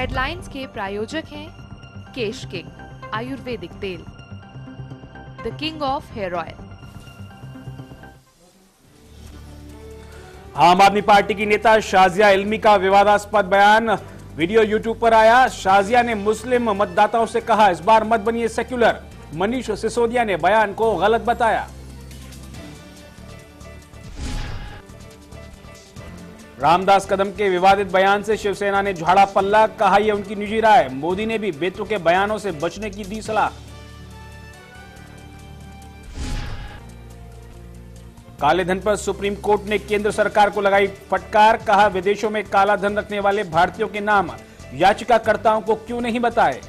Headlines के प्रायोजक हैं केश किंग आयुर्वेदिक तेल, the king of hair oil. Aam Aadmi party की नेता शाजिया इल्मी का विवादास्पद बयान वीडियो यूट्यूब पर आया। शाजिया ने मुस्लिम मतदाताओं से कहा, इस बार मत बनिए सेक्युलर। मनीष सिसोदिया ने बयान को गलत बताया। रामदास कदम के विवादित बयान से शिवसेना ने झाड़ा पल्ला, कहा यह उनकी निजी राय। मोदी ने भी बेतुके बयानों से बचने की दी सलाह। काले धन पर सुप्रीम कोर्ट ने केंद्र सरकार को लगाई फटकार, कहा विदेशों में काला धन रखने वाले भारतीयों के नाम याचिकाकर्ताओं को क्यों नहीं बताए।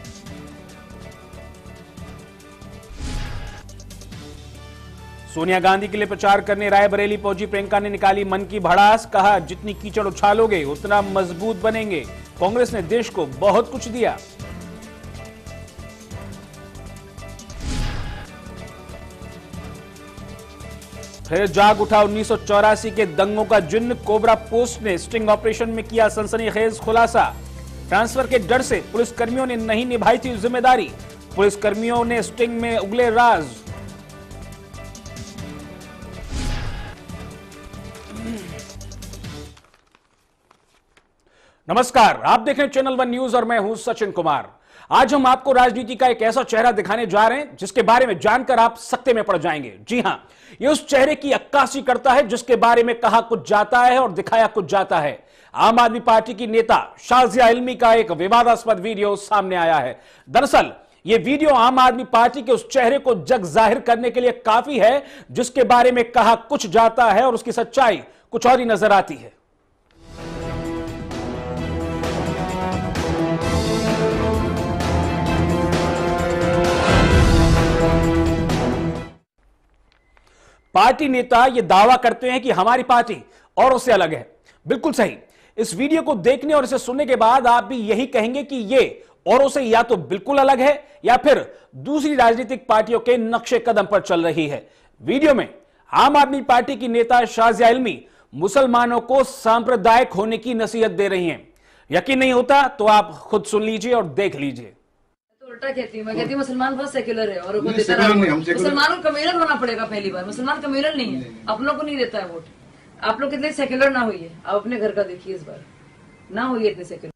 सोनिया गांधी के लिए प्रचार करने रायबरेली पहुंची प्रियंका ने निकाली मन की भड़ास, कहा जितनी कीचड़ उछालोगे उतना मजबूत बनेंगे। कांग्रेस ने देश को बहुत कुछ दिया। फिर जाग उठा 1984 के दंगों का जिन्न। कोबरा पोस्ट ने स्टिंग ऑपरेशन में किया सनसनीखेज खुलासा। ट्रांसफर के डर से पुलिसकर्मियों ने नहीं निभाई थी जिम्मेदारी। पुलिसकर्मियों ने स्टिंग में उगले राज। नमस्कार, आप देख रहे हैं चैनल वन न्यूज और मैं हूं सचिन कुमार। आज हम आपको राजनीति का एक ऐसा चेहरा दिखाने जा रहे हैं जिसके बारे में जानकर आप सकते में पड़ जाएंगे। जी हां, ये उस चेहरे की अक्कासी करता है जिसके बारे में कहा कुछ जाता है और दिखाया कुछ जाता है। आम आदमी पार्टी की नेता शाजिया इल्मी का एक विवादास्पद वीडियो सामने आया है। दरअसल यह वीडियो आम आदमी पार्टी के उस चेहरे को जग जाहिर करने के लिए काफी है जिसके बारे में कहा कुछ जाता है और उसकी सच्चाई कुछ और ही नजर आती है। पार्टी नेता यह दावा करते हैं कि हमारी पार्टी औरों से अलग है। बिल्कुल सही। इस वीडियो को देखने और इसे सुनने के बाद आप भी यही कहेंगे कि यह औरों से या तो बिल्कुल अलग है या फिर दूसरी राजनीतिक पार्टियों के नक्शे कदम पर चल रही है। वीडियो में आम आदमी पार्टी की नेता शाजिया इल्मी मुसलमानों को सांप्रदायिक होने की नसीहत दे रही हैं। यकीन नहीं होता तो आप खुद सुन लीजिए और देख लीजिए। उल्टा कहती हूँ, मैं कहती हूँ मुसलमान बहुत सेक्युलर है और मुसलमानों को कम्युनल होना पड़ेगा। पहली बार मुसलमान कम्युनल नहीं है, अपनों को नहीं देता है वोट। आप लोग कितने सेक्युलर ना हुई है, आप अपने घर का देखिए, इस बार ना हुई है इतने सेक्युलर।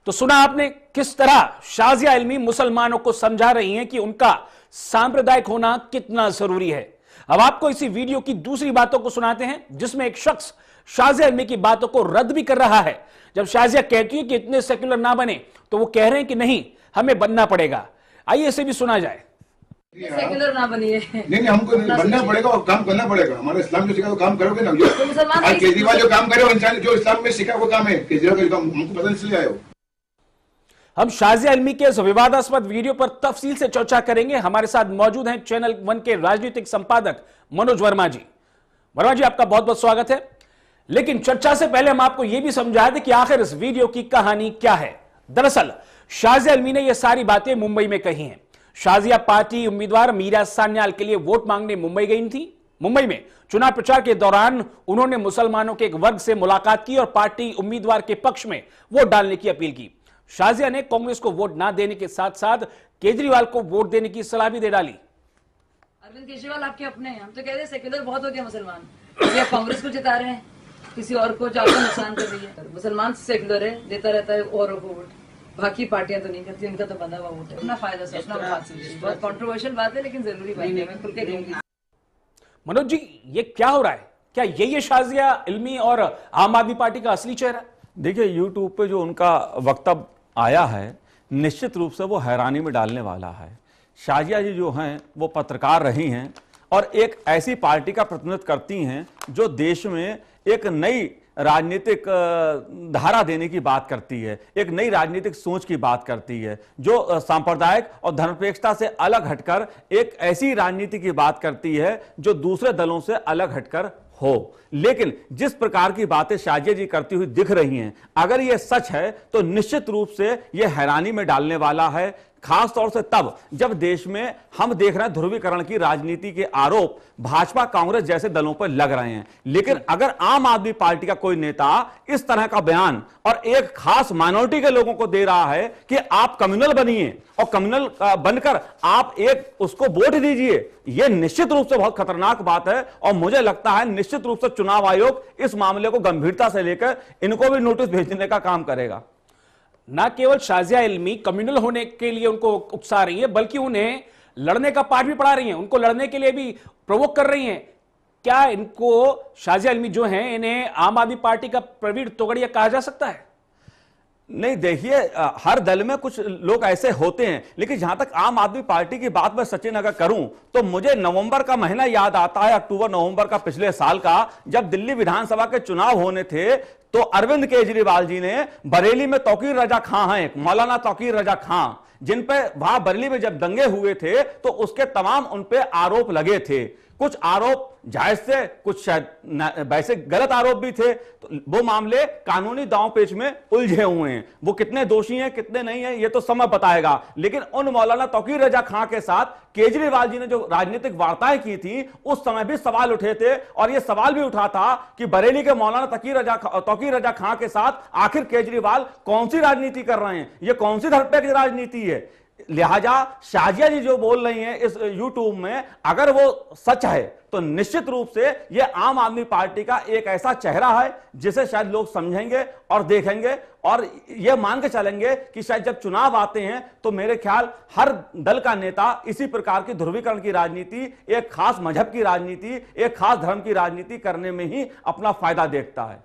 तो सुना आपने किस तरह शाजिया इल्मी मुसलमानों को समझा रही हैं कि उनका सांप्रदायिक होना कितना जरूरी है। अब आपको इसी वीडियो की दूसरी बातों को सुनाते हैं जिसमें एक शख्स शाजिया इल्मी की बातों को रद्द भी कर रहा है। जब शाजिया कहती है कि इतने सेक्युलर ना बने तो वो कह रहे हैं कि नहीं, हमें बनना पड़ेगा। आइए इसे भी सुना जाए। सेक्युलर ना बनिए। नहीं, हमको बनना पड़ेगा और काम करना पड़ेगा। हमारे इस्लाम जो सिखा वो काम करोगे ना। केजरीवाल जो काम करे वो इंसान जो इस्लाम में सिखा वो काम है। केजरीवाल का काम हमको पता इसलिए आए हो। हम शाजिया इल्मी के इस विवादास्पद वीडियो पर तफसील से चर्चा करेंगे। हमारे साथ मौजूद हैं चैनल वन के राजनीतिक संपादक मनोज वर्मा जी। वर्मा जी, आपका बहुत बहुत स्वागत है। लेकिन चर्चा से पहले हम आपको यह भी समझा दें कि आखिर इस वीडियो की कहानी क्या है। दरअसल शाजिया इल्मी ने यह सारी बातें मुंबई में कही हैं। शाजिया पार्टी उम्मीदवार मीरा सान्याल के लिए वोट मांगने मुंबई गई थी। मुंबई में चुनाव प्रचार के दौरान उन्होंने मुसलमानों के एक वर्ग से मुलाकात की और पार्टी उम्मीदवार के पक्ष में वोट डालने की अपील की। शाजिया ने कांग्रेस को वोट ना देने के साथ साथ केजरीवाल को वोट देने की सलाह भी दे डाली। अरविंद केजरीवाल आपके अपने हैं, हम तो कह रहे हैं सेक्युलर बहुत हो गया मुसलमान। ये कांग्रेस को जिता रहे हैं, किसी और को जाकर नुकसान कर रही है। मुसलमान सेक्युलर है, देता रहता है औरों को वोट, बाकी पार्टियां तो नहीं करती, उनका तो बंधा हुआ वोट है। अपना फायदा सोचना बहुत कंट्रोवर्शियल बात है लेकिन जरूरी बात है, मैं खुल के कहूंगी। मनोज जी, ये क्या हो रहा है? क्या यही शाजिया इल्मी और आम आदमी पार्टी का असली चेहरा? देखिए, यूट्यूब पे जो उनका वक्तव्य आया है निश्चित रूप से वो हैरानी में डालने वाला है। शाजिया जी जो हैं वो पत्रकार रही हैं और एक ऐसी पार्टी का प्रतिनिधित्व करती हैं जो देश में एक नई राजनीतिक धारा देने की बात करती है, एक नई राजनीतिक सोच की बात करती है, जो सांप्रदायिक और धर्मनिरपेक्षता से अलग हटकर एक ऐसी राजनीति की बात करती है जो दूसरे दलों से अलग हटकर हो। लेकिन जिस प्रकार की बातें शाजिया जी करती हुई दिख रही हैं, अगर यह सच है तो निश्चित रूप से यह हैरानी में डालने वाला है। खास तौर से तब जब देश में हम देख रहे हैं ध्रुवीकरण की राजनीति के आरोप भाजपा कांग्रेस जैसे दलों पर लग रहे हैं। लेकिन अगर आम आदमी पार्टी का कोई नेता इस तरह का बयान और एक खास माइनॉरिटी के लोगों को दे रहा है कि आप कम्युनल बनिए और कम्युनल बनकर आप एक उसको वोट दीजिए, यह निश्चित रूप से बहुत खतरनाक बात है। और मुझे लगता है निश्चित रूप से चुनाव आयोग इस मामले को गंभीरता से लेकर इनको भी नोटिस भेजने का काम करेगा। ना केवल शाजिया इल्मी कम्युनल होने के लिए उनको उकसा रही है, बल्कि उन्हें लड़ने का पाठ भी पढ़ा रही हैं, उनको लड़ने के लिए भी प्रोवोक कर रही हैं। क्या इनको शाजिया इल्मी जो हैं इन्हें आम आदमी पार्टी का प्रवीण तोगड़िया कहा जा सकता है? नहीं, देखिए हर दल में कुछ लोग ऐसे होते हैं, लेकिन जहां तक आम आदमी पार्टी की बात मैं सचिन अगर करूं तो मुझे नवंबर का महीना याद आता है, अक्टूबर नवंबर का पिछले साल का, जब दिल्ली विधानसभा के चुनाव होने थे तो अरविंद केजरीवाल जी ने बरेली में तौकीर रजा खां हैं, मौलाना तौकीर रजा खां, जिन पे वहां बरेली में जब दंगे हुए थे तो उसके तमाम उन पे आरोप लगे थे। कुछ आरोप जायज से, कुछ शायद वैसे गलत आरोप भी थे, तो वो मामले कानूनी दांव पेच में उलझे हुए हैं। वो कितने दोषी हैं कितने नहीं हैं ये तो समय बताएगा। लेकिन उन मौलाना तौकीर रजा खां के साथ केजरीवाल जी ने जो राजनीतिक वार्ताएं की थी उस समय भी सवाल उठे थे, और ये सवाल भी उठा था कि बरेली के मौलाना तौकीर रजा खां के साथ आखिर केजरीवाल कौन सी राजनीति कर रहे हैं, ये कौन सी धड़पे की राजनीति है। लिहाजा शाजिया जी जो बोल रही हैं इस यूट्यूब में, अगर वो सच है तो निश्चित रूप से यह आम आदमी पार्टी का एक ऐसा चेहरा है जिसे शायद लोग समझेंगे और देखेंगे और यह मान के चलेंगे कि शायद जब चुनाव आते हैं तो मेरे ख्याल हर दल का नेता इसी प्रकार की ध्रुवीकरण की राजनीति, एक खास मजहब की राजनीति, एक खास धर्म की राजनीति करने में ही अपना फायदा देखता है।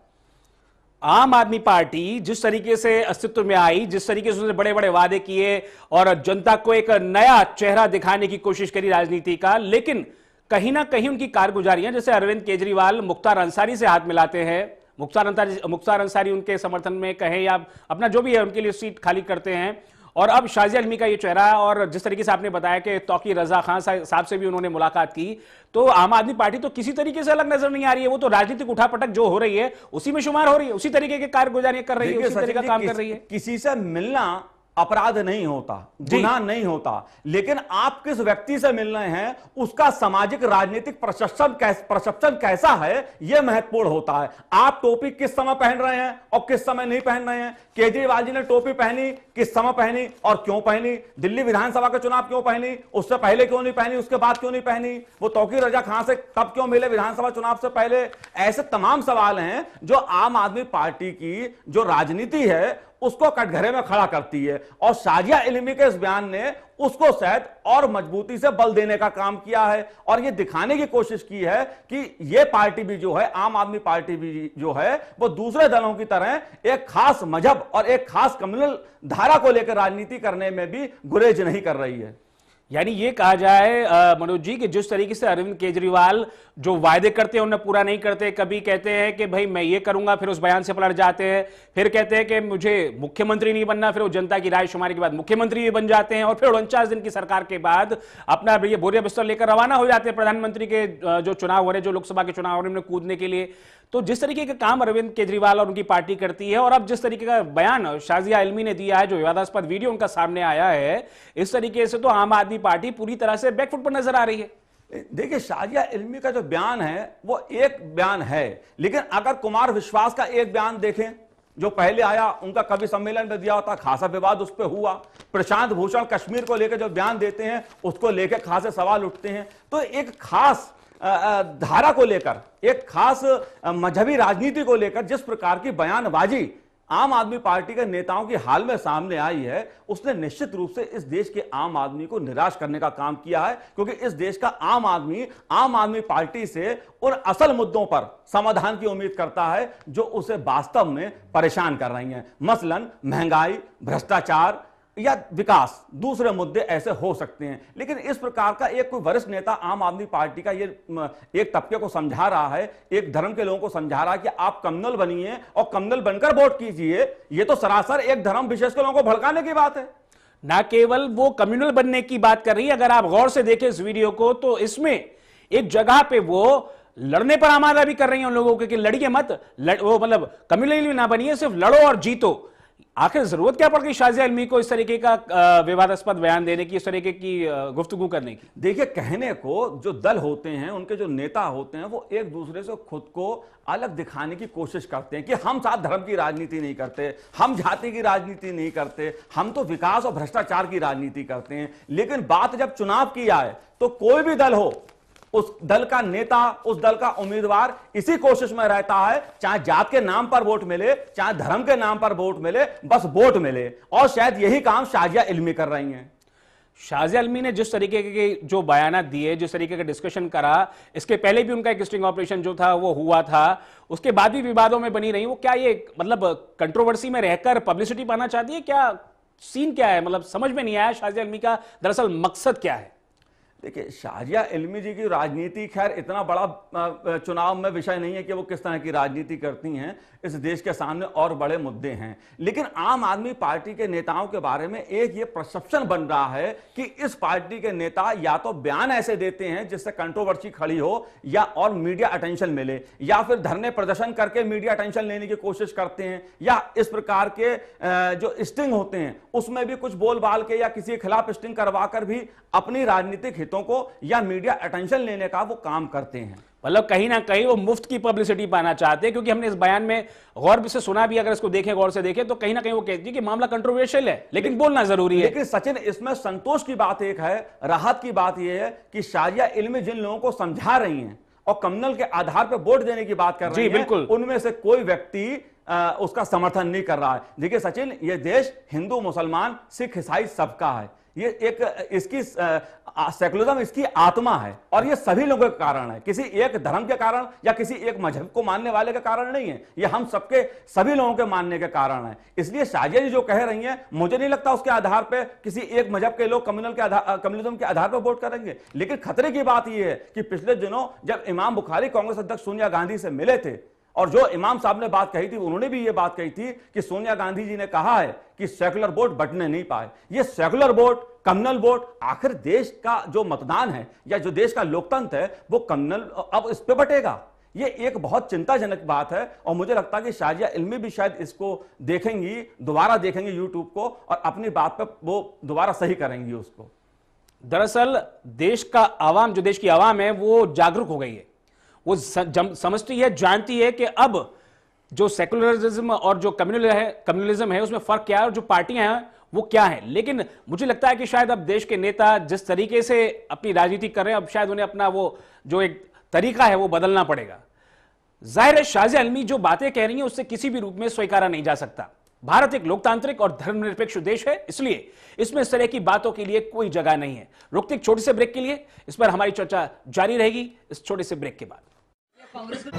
आम आदमी पार्टी जिस तरीके से अस्तित्व में आई, जिस तरीके से उसने बड़े बड़े वादे किए और जनता को एक नया चेहरा दिखाने की कोशिश करी राजनीति का, लेकिन कहीं ना कहीं उनकी कारगुजारियां, जैसे अरविंद केजरीवाल मुख्तार अंसारी से हाथ मिलाते हैं, मुख्तार अंसारी उनके समर्थन में कहें या अपना जो भी है उनके लिए सीट खाली करते हैं, और अब शाजिया इल्मी का ये चेहरा है। और जिस तरीके से आपने बताया कि तौकीर रजा खां साहब से भी उन्होंने मुलाकात की, तो आम आदमी पार्टी तो किसी तरीके से अलग नजर नहीं आ रही है। वो तो राजनीतिक उठापटक जो हो रही है उसी में शुमार हो रही है, उसी तरीके के कारगुजारियां कर रही है, उसी तरीके का काम कर रही है। किसी से मिलना अपराध नहीं होता, गुनाह नहीं होता, लेकिन आप किस व्यक्ति से मिल रहे हैं उसका सामाजिक राजनीतिक परसेप्शन कैसा है यह महत्वपूर्ण होता है। आप टोपी किस समय पहन रहे हैं और किस समय नहीं पहन रहे हैं। केजरीवाल जी ने टोपी पहनी, किस समय पहनी और क्यों पहनी, दिल्ली विधानसभा का चुनाव क्यों पहनी, उससे पहले क्यों नहीं पहनी, उसके बाद क्यों नहीं पहनी, वो तौकीर रजा खां से तब क्यों मिले विधानसभा चुनाव से पहले। ऐसे तमाम सवाल हैं जो आम आदमी पार्टी की जो राजनीति है उसको कटघरे में खड़ा करती है, और शाजिया इल्मी के इस बयान ने उसको शायद और मजबूती से बल देने का काम किया है और यह दिखाने की कोशिश की है कि यह पार्टी भी जो है, आम आदमी पार्टी भी जो है, वो दूसरे दलों की तरह एक खास मजहब और एक खास कम्युनल धारा को लेकर राजनीति करने में भी गुरेज नहीं कर रही है। यानी ये कहा जाए मनोज जी कि जिस तरीके से अरविंद केजरीवाल जो वायदे करते हैं उन्हें पूरा नहीं करते, कभी कहते हैं कि भाई मैं ये करूंगा, फिर उस बयान से पलट जाते हैं, फिर कहते हैं कि मुझे मुख्यमंत्री नहीं बनना, फिर वो जनता की राय शुमारी के बाद मुख्यमंत्री भी बन जाते हैं, और फिर 49 दिन की सरकार के बाद अपना ये बोरिया बिस्तर लेकर रवाना हो जाते हैं प्रधानमंत्री के जो चुनाव हो रहे, जो लोकसभा के चुनाव हो रहे हैं, कूदने के लिए। तो जिस तरीके का काम अरविंद केजरीवाल और उनकी पार्टी करती है, और अब जिस तरीके का बयान शाजिया इल्मी ने दिया है, जो विवादास्पद वीडियो उनका सामने आया है, इस तरीके से तो आम आदमी पार्टी पूरी तरह से बैकफुट पर नजर आ रही है। देखिए, शाजिया इल्मी का जो बयान है वो एक बयान है, लेकिन अगर कुमार विश्वास का एक बयान देखें जो पहले आया, उनका कवि सम्मेलन में दिया होता, खासा विवाद उस पर हुआ। प्रशांत भूषण कश्मीर को लेकर जो बयान देते हैं उसको लेकर खासे सवाल उठते हैं। तो एक खास धारा को लेकर, एक खास मजहबी राजनीति को लेकर जिस प्रकार की बयानबाजी आम आदमी पार्टी के नेताओं की हाल में सामने आई है, उसने निश्चित रूप से इस देश के आम आदमी को निराश करने का काम किया है, क्योंकि इस देश का आम आदमी पार्टी से उन असल मुद्दों पर समाधान की उम्मीद करता है जो उसे वास्तव में परेशान कर रही हैं। मसलन महंगाई, भ्रष्टाचार या विकास, दूसरे मुद्दे ऐसे हो सकते हैं। लेकिन इस प्रकार का एक कोई वरिष्ठ नेता आम आदमी पार्टी का ये एक तबके को समझा रहा है, एक धर्म के लोगों को समझा रहा है कि आप कम्युनल बनिए और कम्युनल बनकर वोट कीजिए, ये तो सरासर एक धर्म विशेष के लोगों को भड़काने की बात है। ना केवल वो कम्युनल बनने की बात कर रही है, अगर आप गौर से देखें इस वीडियो को तो इसमें एक जगह पे वो लड़ने पर आमादा भी कर रही है उन लोगों के कि लड़िए मत, वो मतलब कम्युनल ना बनिए, सिर्फ लड़ो और जीतो। आखिर जरूरत क्या पड़ गई शाजिया इल्मी को इस तरीके का विवादास्पद बयान देने की, इस तरीके की गुफ्तगू करने की? देखिए, कहने को जो दल होते हैं, उनके जो नेता होते हैं, वो एक दूसरे से खुद को अलग दिखाने की कोशिश करते हैं कि हम साथ धर्म की राजनीति नहीं करते, हम जाति की राजनीति नहीं करते, हम तो विकास और भ्रष्टाचार की राजनीति करते हैं। लेकिन बात जब चुनाव की आए तो कोई भी दल हो, उस दल का नेता, उस दल का उम्मीदवार इसी कोशिश में रहता है, चाहे जात के नाम पर वोट मिले, चाहे धर्म के नाम पर वोट मिले, बस वोट मिले। और शायद यही काम शाजिया इल्मी कर रही हैं। शाजिया इल्मी ने जिस तरीके के जो बयान दिए, जिस तरीके का डिस्कशन करा, इसके पहले भी उनका एक स्टिंग ऑपरेशन जो था वो हुआ था, उसके बाद भी विवादों में बनी रही, वो क्या ये मतलब कंट्रोवर्सी में रहकर पब्लिसिटी पाना चाहती है? क्या सीन क्या है? मतलब समझ में नहीं आया शाजिया इल्मी का दरअसल मकसद क्या है। देखिए, शाजिया इल्मी जी की राजनीति खैर इतना बड़ा चुनाव में विषय नहीं है कि वो किस तरह की राजनीति करती हैं। इस देश के सामने और बड़े मुद्दे हैं। लेकिन आम आदमी पार्टी के नेताओं के बारे में एक ये परसेप्शन बन रहा है कि इस पार्टी के नेता या तो बयान ऐसे देते हैं जिससे कंट्रोवर्सी खड़ी हो, या और मीडिया अटेंशन मिले, या फिर धरने प्रदर्शन करके मीडिया अटेंशन लेने की कोशिश करते हैं, या इस प्रकार के जो स्टिंग होते हैं उसमें भी कुछ बोल बाल के या किसी के खिलाफ स्टिंग करवा कर भी अपनी राजनीतिक हितों को या मीडिया अटेंशन लेने का वो काम करते हैं। मतलब कहीं ना कहीं वो मुफ्त की पब्लिसिटी पाना चाहते हैं, क्योंकि हमने इस बयान में गौर से सुना भी, अगर इसको देखें, गौर से देखें, तो कहीं ना कहीं वो कहती है कि मामला कंट्रोवर्शियल है, लेकिन बोलना जरूरी है। लेकिन सचिन, इसमें संतोष की बात एक है, राहत की बात यह है कि शाजिया इल्मी जिन लोगों को समझा रही हैं और कम्युनल के आधार पर वोट देने की बात कर रही हैं, बिल्कुल, उनमें से कोई व्यक्ति उसका समर्थन नहीं कर रहा है। देखिए सचिन, ये देश हिंदू, मुसलमान, सिख, ईसाई सबका है। ये एक इसकी सेकुलरिज्म इसकी आत्मा है, और ये सभी लोगों के कारण है, किसी एक धर्म के कारण या किसी एक मजहब को मानने वाले के कारण नहीं है। ये हम सबके, सभी लोगों के मानने के कारण है। इसलिए शाजिया जी जो कह रही हैं, मुझे नहीं लगता उसके आधार पे किसी एक मजहब के लोग कम्युनिज्म के आधार पर वोट करेंगे। लेकिन खतरे की बात यह है कि पिछले दिनों जब इमाम बुखारी कांग्रेस अध्यक्ष सोनिया गांधी से मिले थे, और जो इमाम साहब ने बात कही थी, उन्होंने भी ये बात कही थी कि सोनिया गांधी जी ने कहा है कि सेकुलर वोट बंटने नहीं पाए। ये सेकुलर वोट, कम्युनल वोट, आखिर देश का जो मतदान है या जो देश का लोकतंत्र है वो कम्युनल अब इस पे बटेगा। ये एक बहुत चिंताजनक बात है, और मुझे लगता है कि शाजिया इल्मी भी शायद इसको देखेंगी, दोबारा देखेंगी यूट्यूब को, और अपनी बात पर वो दोबारा सही करेंगी उसको। दरअसल देश का आवाम, जो देश की आवाम है, वो जागरूक हो गई है। वो समझती है, जानती है कि अब जो सेकुलरिज्म और जो कम्युनलिज्म है उसमें फर्क क्या है, और जो पार्टियां हैं वो क्या है। लेकिन मुझे लगता है कि शायद अब देश के नेता जिस तरीके से अपनी राजनीति कर रहे हैं, अब शायद उन्हें अपना वो जो एक तरीका है वो बदलना पड़ेगा। जाहिर है शाजिया इल्मी जो बातें कह रही हैं उससे किसी भी रूप में स्वीकारा नहीं जा सकता। भारत एक लोकतांत्रिक और धर्मनिरपेक्ष देश है, इसलिए इसमें इस तरह की बातों के लिए कोई जगह नहीं है। रुकते एक छोटे से ब्रेक के लिए, इस पर हमारी चर्चा जारी रहेगी इस छोटे से ब्रेक के बाद। कांग्रेस को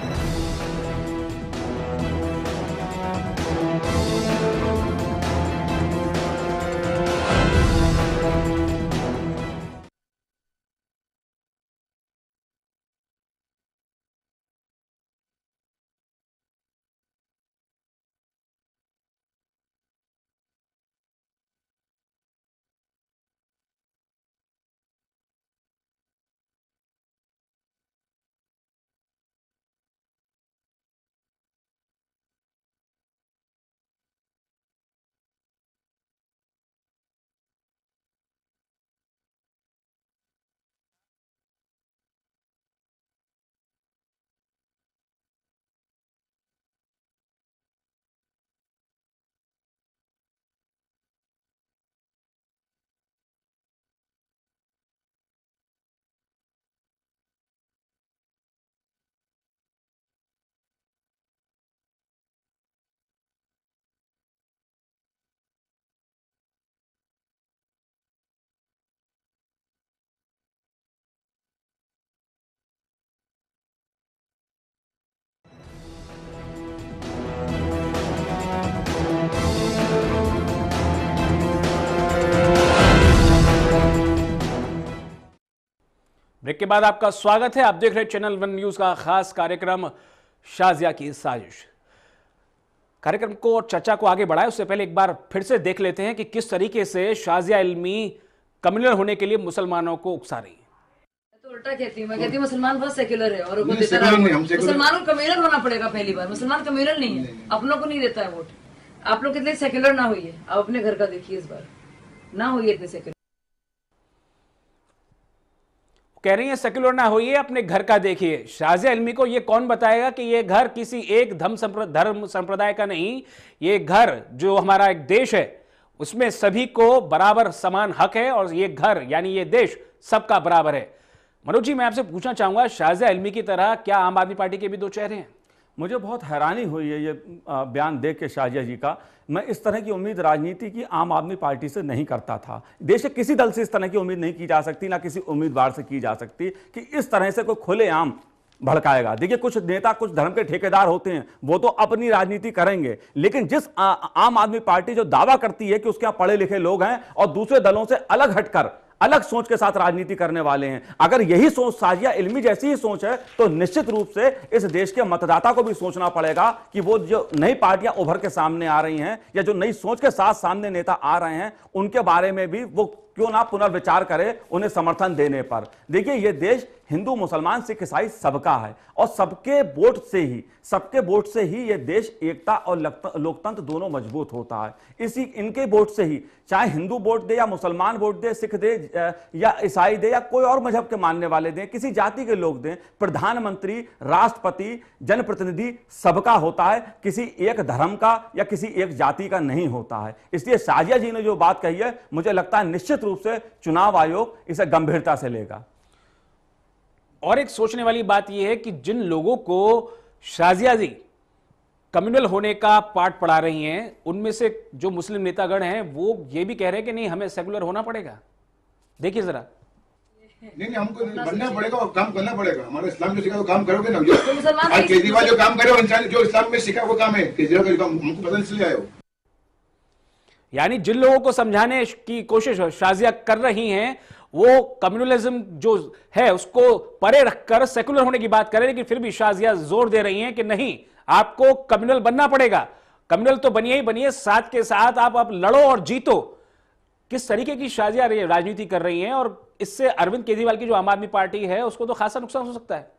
ब्रेक के बाद आपका स्वागत है। आप देख रहे हैं चैनल वन न्यूज का खास कार्यक्रम शाजिया की साजिश। कार्यक्रम को और चर्चा को आगे बढ़ाए उससे पहले एक बार फिर से देख लेते हैं कि किस तरीके से शाजिया इल्मी कम्युनल होने के लिए मुसलमानों को उकसा रही है। तो उल्टा कहती हूँ, मैं कहती हूँ मुसलमान बहुत सेक्युलर है और मुसलमानों को कम्युनल होना पड़ेगा। पहली बार मुसलमान कम्युनल नहीं है, अपनों को नहीं देता है वोट। आप लोग कितने सेक्युलर ना होइए, आप अपने घर का देखिए, इस बार ना होइए इतने सेक्युलर। कह रही है सेक्युलर ना होइए, अपने घर का देखिए। शाजिया इल्मी को ये कौन बताएगा कि ये घर किसी एक धर्म संप्रदाय का नहीं, ये घर जो हमारा एक देश है उसमें सभी को बराबर समान हक है और ये घर यानी ये देश सबका बराबर है। मनोज जी, मैं आपसे पूछना चाहूंगा, शाजिया इल्मी की तरह क्या आम आदमी पार्टी के भी दो चेहरे हैं? मुझे बहुत हैरानी हुई है ये बयान देख के शाजिया जी का। मैं इस तरह की उम्मीद राजनीति की आम आदमी पार्टी से नहीं करता था। देश के किसी दल से इस तरह की उम्मीद नहीं की जा सकती, ना किसी उम्मीदवार से की जा सकती कि इस तरह से कोई खुलेआम भड़काएगा। देखिए, कुछ नेता कुछ धर्म के ठेकेदार होते हैं, वो तो अपनी राजनीति करेंगे, लेकिन जिस आम आदमी पार्टी जो दावा करती है कि उसके यहाँ पढ़े लिखे लोग हैं और दूसरे दलों से अलग हटकर अलग सोच के साथ राजनीति करने वाले हैं, अगर यही सोच शाजिया इल्मी जैसी ही सोच है तो निश्चित रूप से इस देश के मतदाता को भी सोचना पड़ेगा कि वो जो नई पार्टियां उभर के सामने आ रही हैं या जो नई सोच के साथ सामने नेता आ रहे हैं उनके बारे में भी वो क्यों ना पुनर्विचार करे उन्हें समर्थन देने पर। देखिए, ये देश हिंदू मुसलमान सिख ईसाई सबका है और सबके वोट से ही ये देश एकता और लोकतंत्र दोनों मजबूत होता है। इसी इनके वोट से ही, चाहे हिंदू वोट दे या मुसलमान वोट दे, सिख दे या ईसाई दे या कोई और मजहब के मानने वाले दें, किसी जाति के लोग दें, प्रधानमंत्री, राष्ट्रपति, जनप्रतिनिधि सबका होता है, किसी एक धर्म का या किसी एक जाति का नहीं होता है। इसलिए शाजिया जी ने जो बात कही है, मुझे लगता है निश्चित रूप से चुनाव आयोग इसे गंभीरता से लेगा। और एक सोचने वाली बात यह है कि जिन लोगों को शाजिया जी कम्युनल होने का पाठ पढ़ा रही हैं, उनमें से जो मुस्लिम नेतागण हैं वो ये भी कह रहे हैं कि नहीं, हमें सेकुलर होना पड़ेगा। देखिए जरा। नहीं, हमको बनना पड़ेगा और काम करना पड़ेगा। हमारे इस्लाम जो सिखा वो काम करोगे ना। आज केजरीवाल जो काम करे वो इंसान जो इस्लाम में सिखा वो काम है। केजरीवाल का हमको पता इसलिए आए हो। यानी जिन लोगों को समझाने की कोशिश शाजिया कर रही हैं वो कम्युनलिज्म जो है उसको परे रखकर सेकुलर होने की बात करें, लेकिन फिर भी शाजिया जोर दे रही हैं कि नहीं, आपको कम्युनल बनना पड़ेगा। कम्युनल तो बनिए ही बनिए, साथ के साथ आप लड़ो और जीतो। किस तरीके की शाजिया राजनीति कर रही हैं और इससे अरविंद केजरीवाल की जो आम आदमी पार्टी है उसको तो खासा नुकसान हो सकता है।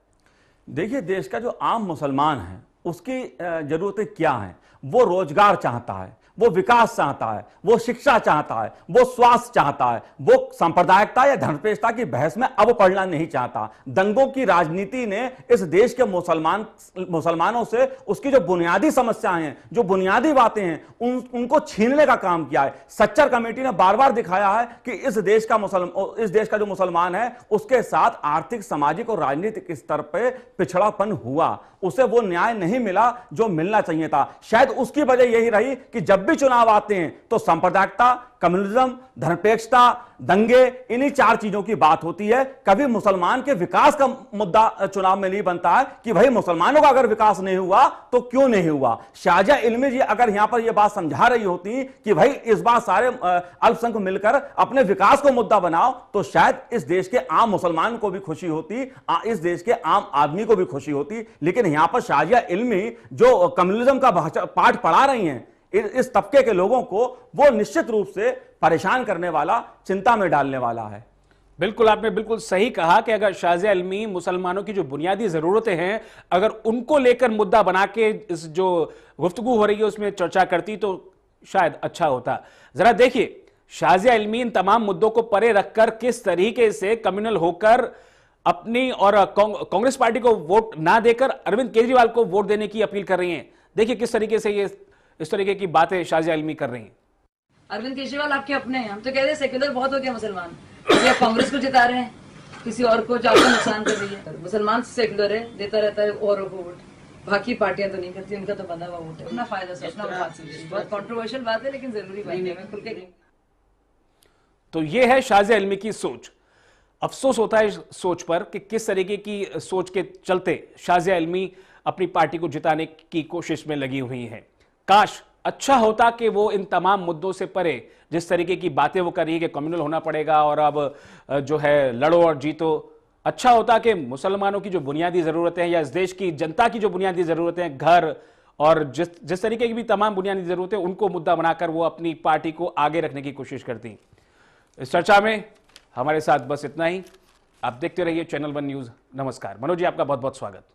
देखिए, देश का जो आम मुसलमान है उसकी जरूरतें क्या हैं? वो रोजगार चाहता है, वो विकास चाहता है, वो शिक्षा चाहता है, वो स्वास्थ्य चाहता है, वो सांप्रदायिकता या धर्मनिरपेक्षता की बहस में अब पड़ना नहीं चाहता। दंगों की राजनीति ने इस देश के मुसलमानों से उसकी जो बुनियादी समस्याएं हैं, जो बुनियादी बातें हैं, उनको छीनने का काम किया है। सच्चर कमेटी ने बार बार दिखाया है कि इस देश का जो मुसलमान है उसके साथ आर्थिक, सामाजिक और राजनीतिक स्तर पर पिछड़ापन हुआ, उसे वो न्याय नहीं मिला जो मिलना चाहिए था। शायद उसकी वजह यही रही कि जब भी चुनाव आते हैं तो सांप्रदायिकता, कम्युनिज्म, धर्मनिरपेक्षता, दंगे, इन्हीं चार चीजों की बात होती है। कभी मुसलमान के विकास का मुद्दा चुनाव में नहीं बनता है कि भाई मुसलमानों का अगर विकास नहीं हुआ तो क्यों नहीं हुआ। शाजिया इल्मी जी अगर यहां पर यह बात समझा रही होती कि भाई इस बार सारे अल्पसंख्यक मिलकर अपने विकास को मुद्दा बनाओ तो शायद इस देश के आम मुसलमान को भी खुशी होती, इस देश के आम आदमी को भी खुशी होती। लेकिन यहां पर शाजिया इल्मी जो कम्युनिज्म का पाठ पढ़ा रही हैं इस तबके के लोगों को, वो निश्चित रूप से परेशान करने वाला, चिंता में डालने वाला है। बिल्कुल, आपने बिल्कुल सही कहा कि अगर शाजिया इल्मी मुसलमानों की जो बुनियादी जरूरतें हैं अगर उनको लेकर मुद्दा बना के इस जो गुफ्तगू हो रही है उसमें चर्चा करती तो शायद अच्छा होता। जरा देखिए, शाजिया इल्मी इन तमाम मुद्दों को परे रखकर किस तरीके से कम्युनल होकर अपनी और कांग्रेस पार्टी को वोट ना देकर अरविंद केजरीवाल को वोट देने की अपील कर रही हैं। देखिए किस तरीके से ये इस तरीके की बातें शाजिया इल्मी कर रही हैं। अरविंद केजरीवाल आपके अपने हैं, हम तो कहते हैं सेक्युलर बहुत हो गया मुसलमान, आप कांग्रेस को जिता रहे हैं, किसी और को जाकर नुकसान कर रही है। मुसलमान सेक्युलर है, देता रहता है औरों को वोट, बाकी पार्टियां तो नहीं करती, उनका तो बंधा हुआ वोट है। अपना फायदा सोचना बहुत कंट्रोवर्शियल बात है लेकिन जरूरी बात है। खुल के तो ये है शाजिया इल्मी की सोच। अफसोस होता है इस सोच पर कि किस तरीके की सोच के चलते शाजिया इल्मी अपनी पार्टी को जिताने की कोशिश में लगी हुई हैं। काश अच्छा होता कि वो इन तमाम मुद्दों से परे जिस तरीके की बातें वो कर रही है कि कम्युनल होना पड़ेगा और अब जो है लड़ो और जीतो, अच्छा होता कि मुसलमानों की जो बुनियादी ज़रूरतें हैं या इस देश की जनता की जो बुनियादी ज़रूरतें हैं, घर और जिस तरीके की भी तमाम बुनियादी ज़रूरतें, उनको मुद्दा बनाकर वो अपनी पार्टी को आगे रखने की कोशिश करती। इस चर्चा में हमारे साथ बस इतना ही। आप देखते रहिए चैनल 1 न्यूज़। नमस्कार। मनोज जी, आपका बहुत बहुत स्वागत।